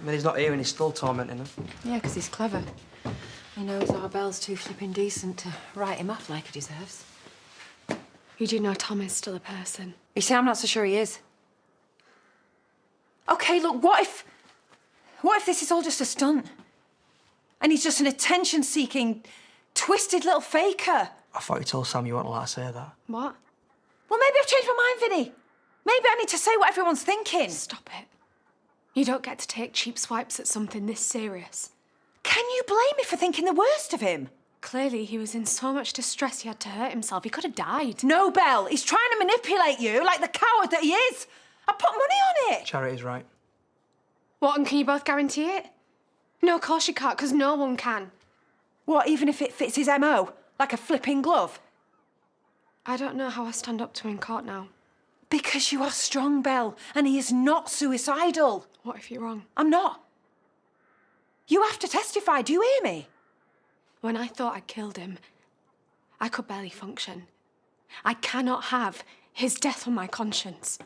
I mean, he's not here and he's still tormenting her. Yeah, because he's clever. He knows our Belle's too flipping decent to write him off like he deserves. You do know Tom is still a person. You see, I'm not so sure he is. OK, look, what if this is all just a stunt? And he's just an attention-seeking, twisted little faker? I thought you told Sam you weren't allowed to say that. What? Well, maybe I've changed my mind, Vinny. Maybe I need to say what everyone's thinking. Stop it. You don't get to take cheap swipes at something this serious. Can you blame me for thinking the worst of him? Clearly, he was in so much distress he had to hurt himself. He could have died. No, Belle. He's trying to manipulate you like the coward that he is. I put money on it. Charity's right. What, and can you both guarantee it? No, of course you can't, because no one can. What, even if it fits his MO? Like a flipping glove? I don't know how I stand up to him in court now. Because you are strong, Belle, and he is not suicidal. What if you're wrong? I'm not. You have to testify, do you hear me? When I thought I'd killed him, I could barely function. I cannot have his death on my conscience.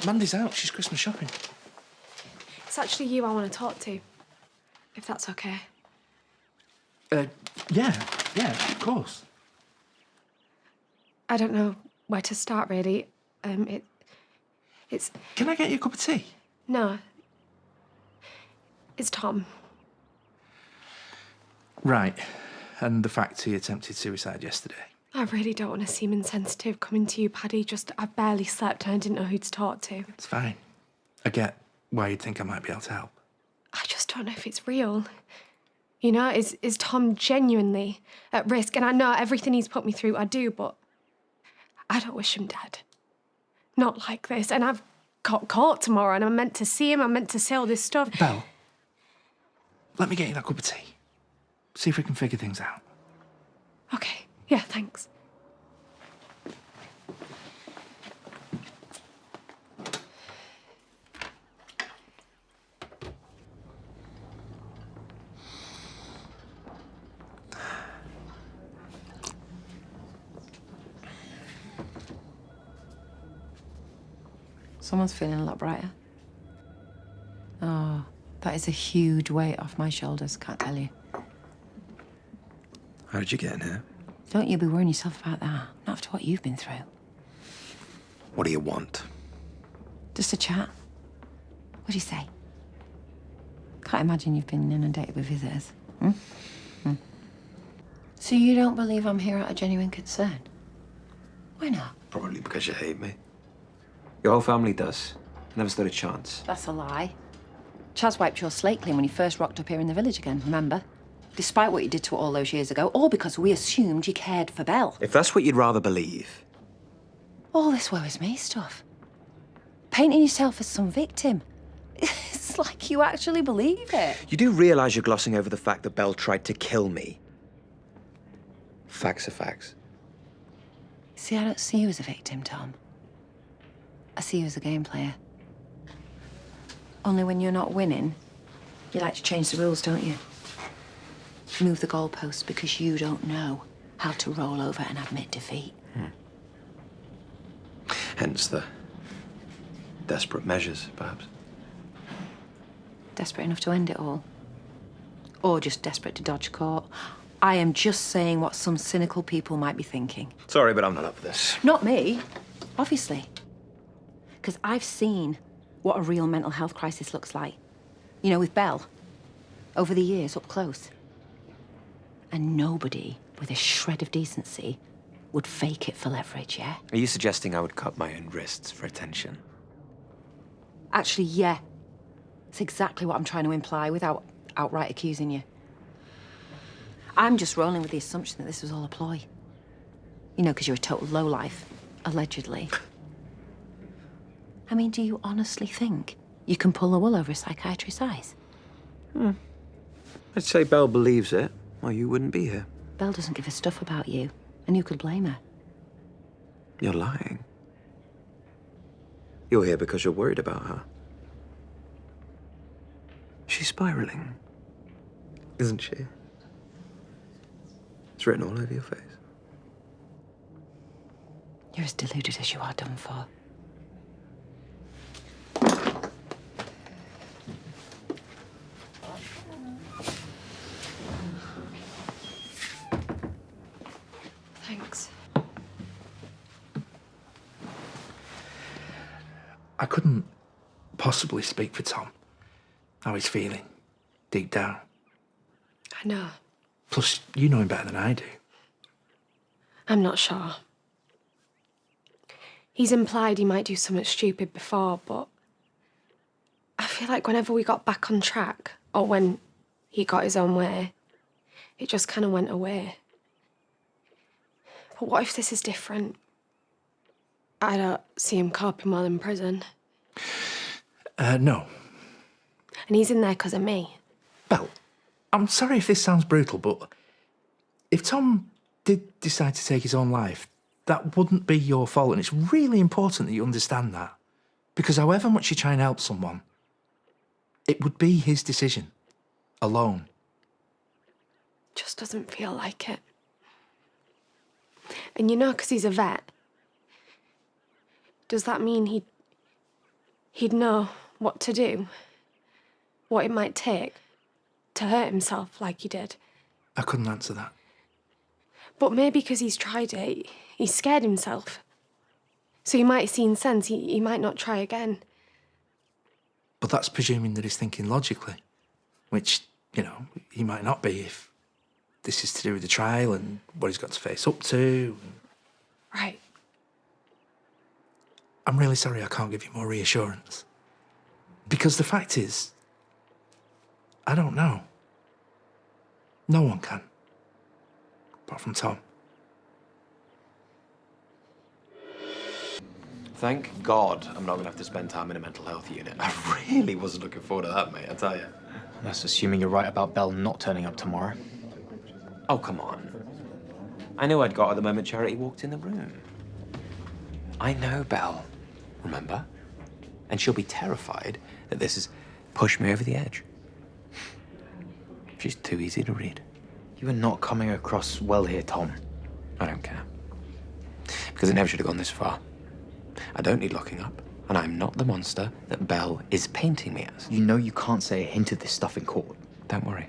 Mandy's out. She's Christmas shopping. It's actually you I want to talk to, if that's okay. Yeah, of course. I don't know where to start, really. It's... Can I get you a cup of tea? No. It's Tom. Right. And the fact he attempted suicide yesterday. I really don't want to seem insensitive coming to you, Paddy. I barely slept and I didn't know who to talk to. It's fine. I get why you'd think I might be able to help. I just don't know if it's real. You know, is Tom genuinely at risk? And I know everything he's put me through, I do, but I don't wish him dead. Not like this. And I've got court tomorrow and I'm meant to see him, I'm meant to say all this stuff. Belle, let me get you that cup of tea. See if we can figure things out. Okay, yeah, thanks. Someone's feeling a lot brighter. Oh, that is a huge weight off my shoulders, can't tell you. How did you get in here? Don't you be worrying yourself about that. Not after what you've been through. What do you want? Just a chat. What do you say? Can't imagine you've been inundated with visitors. So you don't believe I'm here out of genuine concern? Why not? Probably because you hate me. Your whole family does. Never stood a chance. That's a lie. Chaz wiped your slate clean when he first rocked up here in the village again, remember? Despite what you did to her all those years ago, all because we assumed you cared for Belle. If that's what you'd rather believe. All this woe is me stuff. Painting yourself as some victim. It's like you actually believe it. You do realise you're glossing over the fact that Belle tried to kill me. Facts are facts. See, I don't see you as a victim, Tom. I see you as a game player. Only when you're not winning, you like to change the rules, don't you? Move the goalposts because you don't know how to roll over and admit defeat. Hence the desperate measures, perhaps. Desperate enough to end it all. Or just desperate to dodge court. I am just saying what some cynical people might be thinking. Sorry, but I'm not up for this. Not me, obviously. Because I've seen what a real mental health crisis looks like. You know, with Belle. Over the years, up close. And nobody with a shred of decency would fake it for leverage, yeah? Are you suggesting I would cut my own wrists for attention? Actually, yeah. It's exactly what I'm trying to imply without outright accusing you. I'm just rolling with the assumption that this was all a ploy. You know, because you're a total lowlife, allegedly. I mean, do you honestly think you can pull the wool over a psychiatrist's eyes? I'd say Belle believes it, or you wouldn't be here. Belle doesn't give a stuff about you, and you could blame her. You're lying. You're here because you're worried about her. She's spiraling, isn't she? It's written all over your face. You're as deluded as you are done for. Thanks. I couldn't possibly speak for Tom. How he's feeling, deep down. I know. Plus, you know him better than I do. I'm not sure. He's implied he might do something stupid before, but I feel like whenever we got back on track, or when he got his own way, it just kind of went away. But what if this is different? I don't see him coping well in prison. No. And he's in there because of me. Belle, I'm sorry if this sounds brutal, but if Tom did decide to take his own life, that wouldn't be your fault, and it's really important that you understand that. Because however much you try and help someone, it would be his decision, alone. Just doesn't feel like it. And you know, because he's a vet, does that mean he'd know what to do? What it might take to hurt himself like he did? I couldn't answer that. But maybe because he's tried it, he's scared himself. So he might have seen sense, he might not try again. But that's presuming that he's thinking logically, which, you know, he might not be if this is to do with the trial and what he's got to face up to. Right. I'm really sorry I can't give you more reassurance. Because the fact is, I don't know. No one can. Apart from Tom. Thank God I'm not going to have to spend time in a mental health unit. I really wasn't looking forward to that, mate, I tell you. That's assuming you're right about Belle not turning up tomorrow. Oh, come on. I knew I'd got her the moment Charity walked in the room. I know Belle, remember? And she'll be terrified that this has pushed me over the edge. She's too easy to read. You are not coming across well here, Tom. I don't care. Because it never should have gone this far. I don't need locking up, and I'm not the monster that Belle is painting me as. You know you can't say a hint of this stuff in court. Don't worry.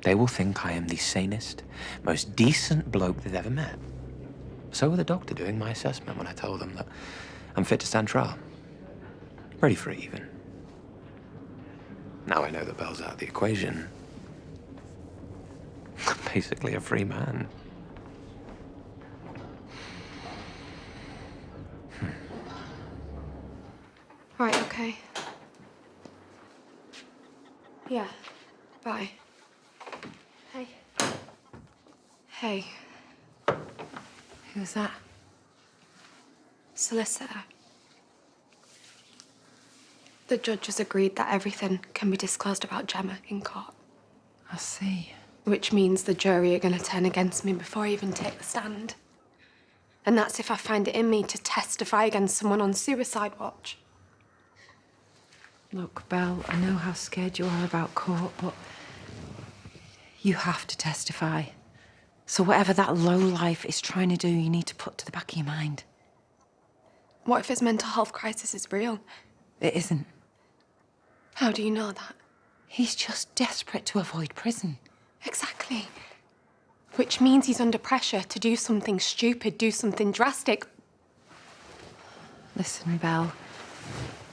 They will think I am the sanest, most decent bloke they've ever met. So will the doctor doing my assessment when I told them that I'm fit to stand trial. Ready for it, even. Now I know that Belle's out of the equation. I'm basically a free man. Right, okay. Yeah, bye. Hey. Hey. Who's that? Solicitor. The judge has agreed that everything can be disclosed about Gemma in court. I see. Which means the jury are going to turn against me before I even take the stand. And that's if I find it in me to testify against someone on suicide watch. Look, Belle, I know how scared you are about court, but you have to testify. So whatever that lowlife is trying to do, you need to put to the back of your mind. What if his mental health crisis is real? It isn't. How do you know that? He's just desperate to avoid prison. Exactly. Which means he's under pressure to do something stupid, do something drastic. Listen, Belle,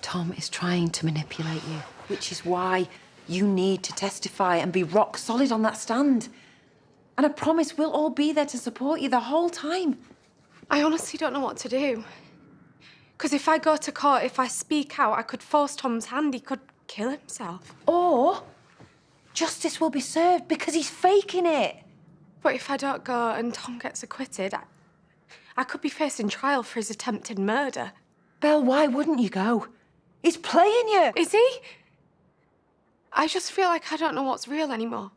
Tom is trying to manipulate you, which is why you need to testify and be rock solid on that stand. And I promise we'll all be there to support you the whole time. I honestly don't know what to do. Because if I go to court, if I speak out, I could force Tom's hand. He could kill himself. Or justice will be served because he's faking it. But if I don't go and Tom gets acquitted, I could be facing trial for his attempted murder. Belle, why wouldn't you go? He's playing you. Is he? I just feel like I don't know what's real anymore.